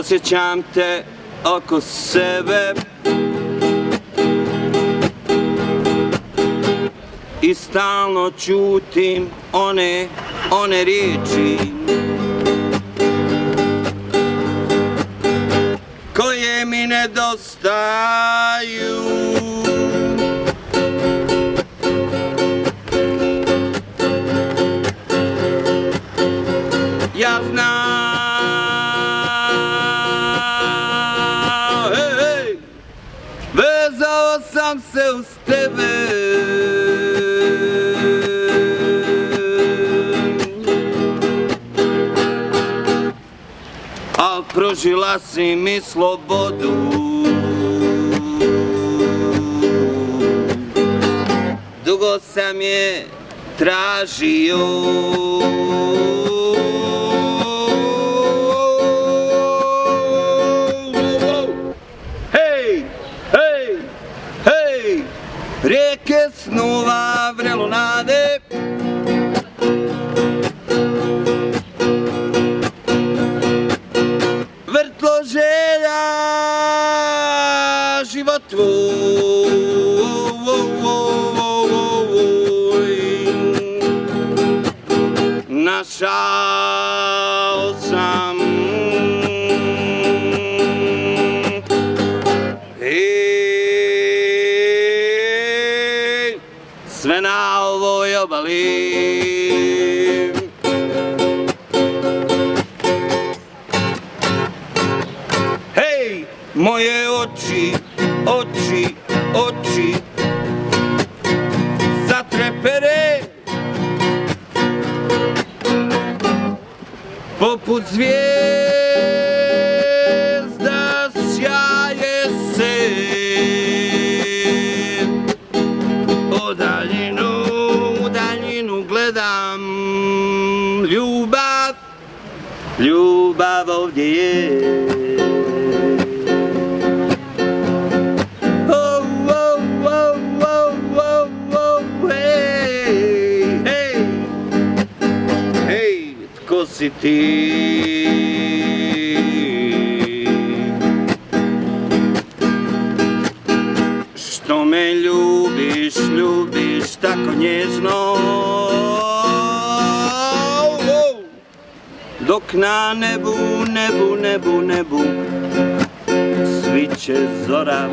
Osjećam te oko sebe i stalno čutim one riječi koje mi nedostaju. Ja znam, hej, vezao sam se uz tebe, al pružila si mi slobodu. Dugo sam je tražio, rijeke snova, vrelo nade, vrtlo želja, život tvoj, našao sam sve na ovoj obali. Hej, moje oči, oči, oči zatrepere poput zvijezda sjaje se. U daljinu gledam ljubav, ljubav ovdje je. Oh, oh, oh, oh, oh, oh, hej, hej, hej, tko si ti? Što me ljubiš, ljubiš tako nježno, dok na nebu, nebu, nebu, nebu sviće zora.